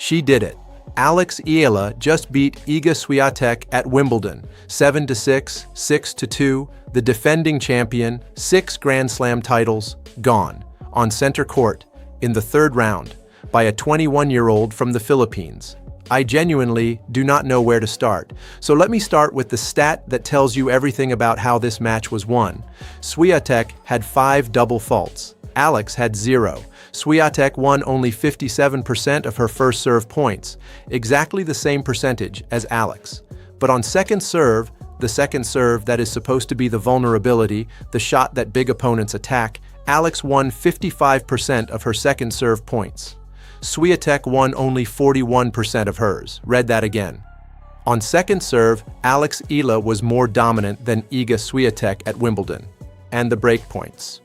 She did it. Alex Eala just beat Iga Swiatek at Wimbledon, 7-6, 6-2, the defending champion, 6 Grand Slam titles, gone, on center court, in the third round, by a 21-year-old from the Philippines. I genuinely do not know where to start, so let me start with the stat that tells you everything about how this match was won. Swiatek had 5 double faults. Alex had 0. Swiatek won only 57% of her first serve points, exactly the same percentage as Alex. But on second serve, the second serve that is supposed to be the vulnerability, the shot that big opponents attack, Alex won 55% of her second serve points. Swiatek won only 41% of hers. Read that again. On second serve, Alex Eala was more dominant than Iga Swiatek at Wimbledon. And the break points.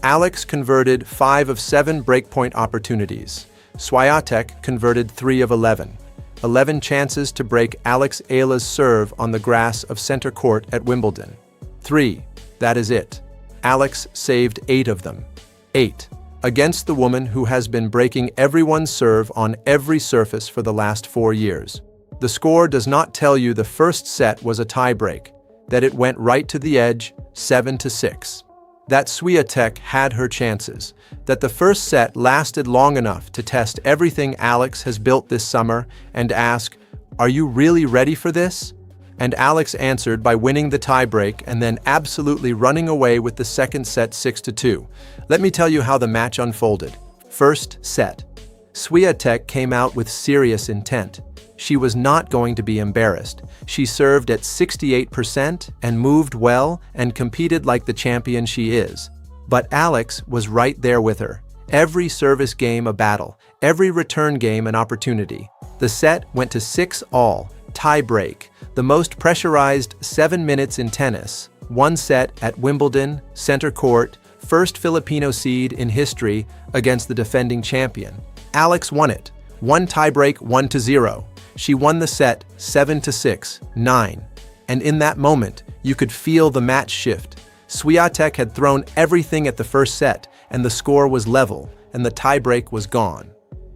Alex converted 5 of 7 breakpoint opportunities. Swiatek converted 3 of 11. 11 chances to break Alex Eala's serve on the grass of center court at Wimbledon. 3. That is it. Alex saved 8 of them. 8. Against the woman who has been breaking everyone's serve on every surface for the last 4 years. The score does not tell you the first set was a tiebreak, that it went right to the edge, 7-6. That Swiatek had her chances, that the first set lasted long enough to test everything Alex has built this summer and ask, "Are you really ready for this?" And Alex answered by winning the tiebreak and then absolutely running away with the second set 6-2. Let me tell you how the match unfolded. First set. Swiatek came out with serious intent. She was not going to be embarrassed. She served at 68% and moved well and competed like the champion she is. But Alex was right there with her. Every service game a battle, every return game an opportunity. The set went to 6-all, tie break, the most pressurized 7 minutes in tennis. One set at Wimbledon, center court, first Filipino seed in history against the defending champion. Alex won it. One tiebreak 1-0. She won the set 7-6, 9. And in that moment, you could feel the match shift. Swiatek had thrown everything at the first set, and the score was level, and the tiebreak was gone.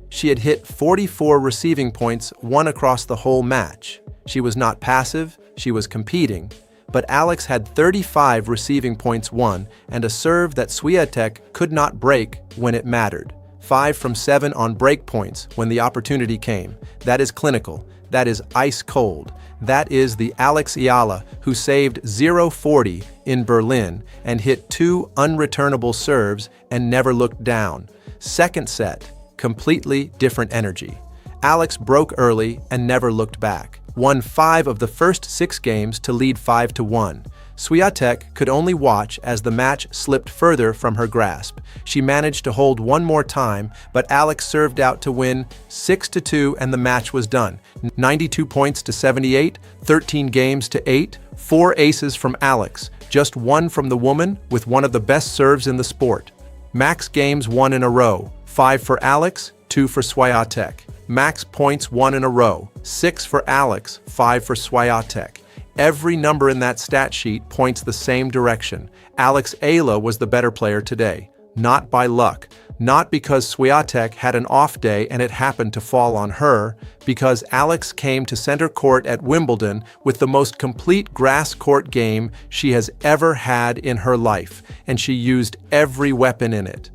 She had hit 44 receiving points, won across the whole match. She was not passive, she was competing. But Alex had 35 receiving points won, and a serve that Swiatek could not break when it mattered. 5 from 7 on break points when the opportunity came. That is clinical. That is ice cold. That is the Alex Eala who saved 0-40 in Berlin and hit 2 unreturnable serves and never looked down. Second set, completely different energy. Alex broke early and never looked back. Won 5 of the first 6 games to lead 5-1. Swiatek could only watch as the match slipped further from her grasp. She managed to hold one more time, but Alex served out to win 6-2 and the match was done. 92 points to 78, 13 games to 8, 4 aces from Alex, just 1 from the woman with one of the best serves in the sport. Max games won in a row, 5 for Alex, 2 for Swiatek. Max points won in a row, 6 for Alex, 5 for Swiatek. Every number in that stat sheet points the same direction. Alex Eala was the better player today. Not by luck. Not because Swiatek had an off day and it happened to fall on her, because Alex came to center court at Wimbledon with the most complete grass court game she has ever had in her life, and she used every weapon in it.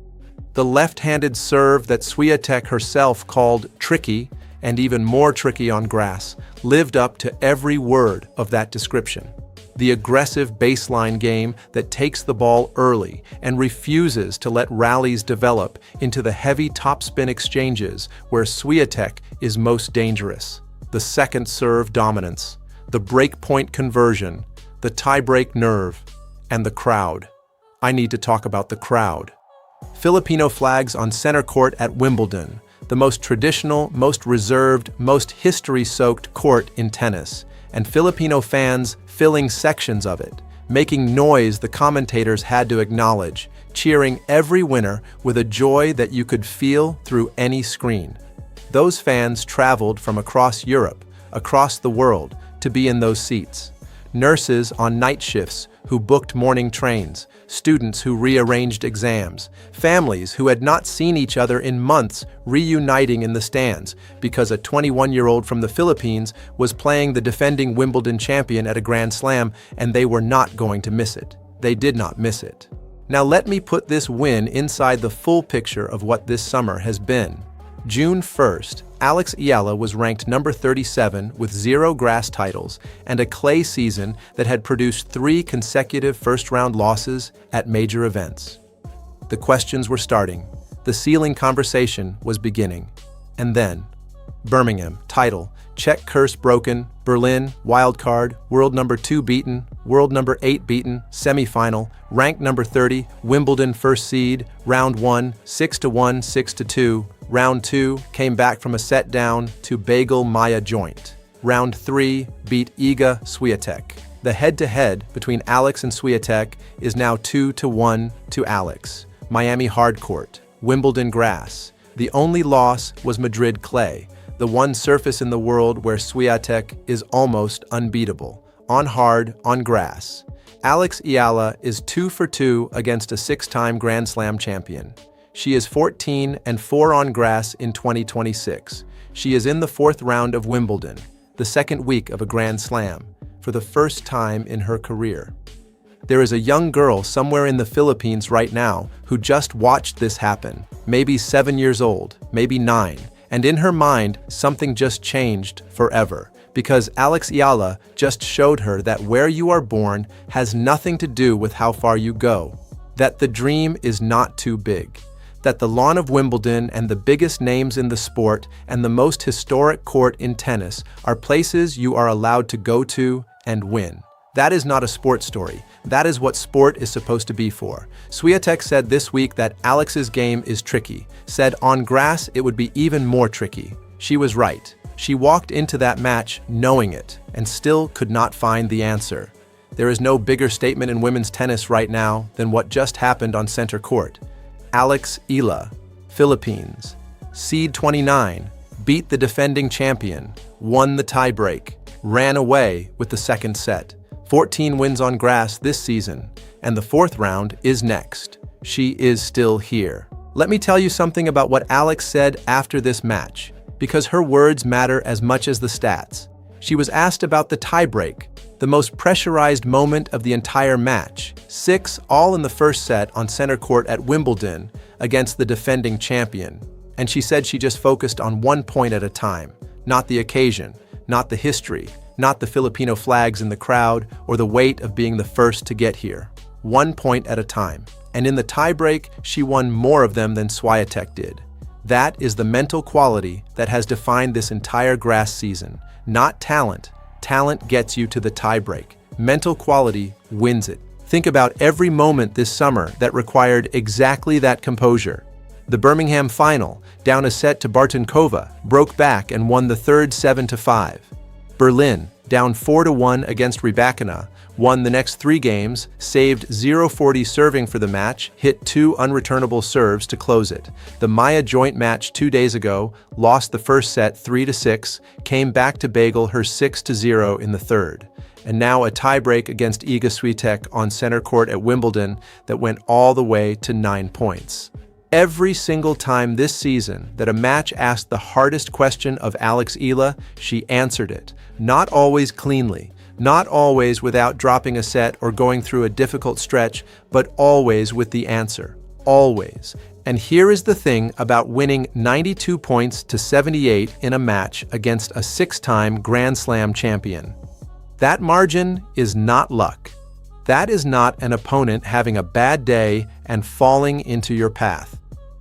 The left-handed serve that Swiatek herself called tricky, and even more tricky on grass, lived up to every word of that description. The aggressive baseline game that takes the ball early and refuses to let rallies develop into the heavy topspin exchanges where Swiatek is most dangerous. The second serve dominance, the breakpoint conversion, the tiebreak nerve, and the crowd. I need to talk about the crowd. Filipino flags on center court at Wimbledon, the most traditional, most reserved, most history-soaked court in tennis, and Filipino fans filling sections of it, making noise the commentators had to acknowledge, cheering every winner with a joy that you could feel through any screen. Those fans traveled from across Europe, across the world, to be in those seats. Nurses on night shifts who booked morning trains, students who rearranged exams, families who had not seen each other in months reuniting in the stands because a 21-year-old from the Philippines was playing the defending Wimbledon champion at a Grand Slam, and they were not going to miss it. They did not miss it. Now let me put this win inside the full picture of what this summer has been. June 1st, Alex Eala was ranked number 37 with 0 grass titles and a clay season that had produced 3 consecutive first-round losses at major events. The questions were starting. The ceiling conversation was beginning. And then, Birmingham, title, Czech curse broken, Berlin, wildcard, world number 2 beaten, world number 8 beaten, semifinal, ranked number 30, Wimbledon first seed, round 1, 6-1, 6-2, round 2, came back from a set down to Bagel Maya joint. Round 3, beat Iga Swiatek. The head-to-head between Alex and Swiatek is now 2-1 to Alex. Miami hard court, Wimbledon grass. The only loss was Madrid clay, the one surface in the world where Swiatek is almost unbeatable. On hard, on grass. Alex Eala is 2 for 2 against a 6-time Grand Slam champion. She is 14-4 on grass in 2026. She is in the 4th round of Wimbledon, the 2nd week of a Grand Slam, for the first time in her career. There is a young girl somewhere in the Philippines right now who just watched this happen, maybe 7 years old, maybe 9, and in her mind, something just changed forever. Because Alex Eala just showed her that where you are born has nothing to do with how far you go, that the dream is not too big, that the lawn of Wimbledon and the biggest names in the sport and the most historic court in tennis are places you are allowed to go to and win. That is not a sports story. That is what sport is supposed to be for. Swiatek said this week that Alex's game is tricky, said on grass it would be even more tricky. She was right. She walked into that match knowing it and still could not find the answer. There is no bigger statement in women's tennis right now than what just happened on center court. Alex Eala, Philippines, seed 29, beat the defending champion, won the tiebreak, ran away with the 2nd set. 14 wins on grass this season, and the 4th round is next. She is still here. Let me tell you something about what Alex said after this match, because her words matter as much as the stats. She was asked about the tiebreak, the most pressurized moment of the entire match, 6 all in the first set on center court at Wimbledon against the defending champion. And she said she just focused on 1 point at a time, not the occasion, not the history, not the Filipino flags in the crowd or the weight of being the first to get here. 1 point at a time. And in the tiebreak, she won more of them than Swiatek did. That is the mental quality that has defined this entire grass season. Not talent. Talent gets you to the tiebreak. Mental quality wins it. Think about every moment this summer that required exactly that composure. The Birmingham final, down a set to Bartonkova, broke back and won the 3rd 7-5. Berlin, down 4-1 against Rybakina, won the next 3 games, saved 0-40 serving for the match, hit 2 unreturnable serves to close it. The Maya joint match 2 days ago, lost the first set 3-6, came back to bagel her 6-0 in the 3rd. And now a tiebreak against Iga Swiatek on center court at Wimbledon that went all the way to 9 points. Every single time this season that a match asked the hardest question of Alex Eala, she answered it. Not always cleanly, not always without dropping a set or going through a difficult stretch, but always with the answer. Always. And here is the thing about winning 92 points to 78 in a match against a 6-time Grand Slam champion. That margin is not luck. That is not an opponent having a bad day and falling into your path.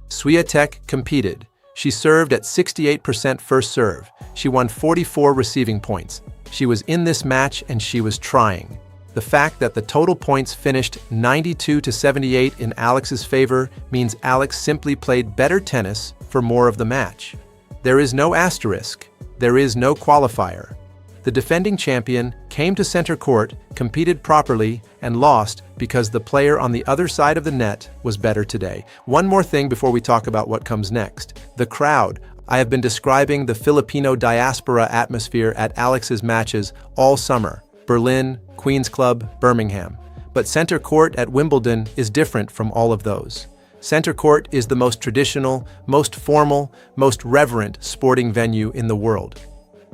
Swiatek competed. She served at 68% first serve. She won 44 receiving points. She was in this match and she was trying. The fact that the total points finished 92-78 in Alex's favor means Alex simply played better tennis for more of the match. There is no asterisk. There is no qualifier. The defending champion came to center court, competed properly, and lost because the player on the other side of the net was better today. One more thing before we talk about what comes next. The crowd. I have been describing the Filipino diaspora atmosphere at Alex's matches all summer. Berlin, Queen's Club, Birmingham. But center court at Wimbledon is different from all of those. Center court is the most traditional, most formal, most reverent sporting venue in the world.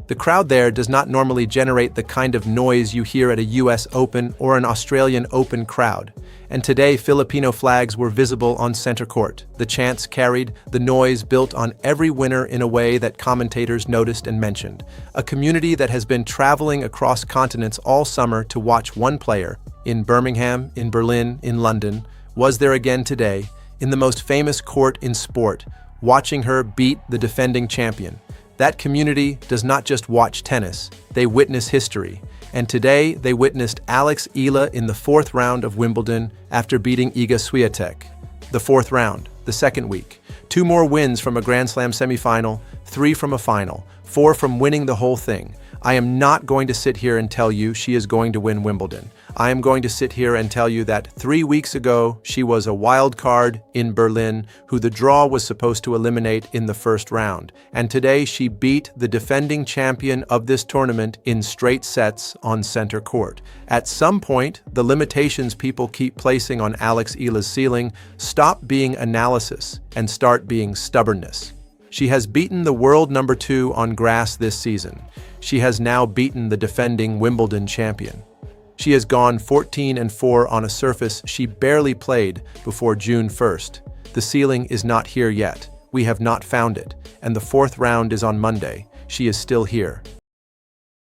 The crowd there does not normally generate the kind of noise you hear at a US Open or an Australian Open crowd. And today, Filipino flags were visible on center court. The chants carried, the noise built on every winner in a way that commentators noticed and mentioned. A community that has been traveling across continents all summer to watch one player, in Birmingham, in Berlin, in London, was there again today, in the most famous court in sport, watching her beat the defending champion. That community does not just watch tennis, they witness history. And today, they witnessed Alex Eala in the fourth round of Wimbledon after beating Iga Swiatek. The fourth round, the second week. 2 more wins from a Grand Slam semifinal, 3 from a final, 4 from winning the whole thing. I am not going to sit here and tell you she is going to win Wimbledon. I am going to sit here and tell you that 3 weeks ago, she was a wild card in Berlin who the draw was supposed to eliminate in the first round. And today, she beat the defending champion of this tournament in straight sets on center court. At some point, the limitations people keep placing on Alex Eala's ceiling stop being analysis and start being stubbornness. She has beaten the world number 2 on grass this season. She has now beaten the defending Wimbledon champion. She has gone 14-4 on a surface she barely played before June 1st. The ceiling is not here yet. We have not found it. And the fourth round is on Monday. She is still here.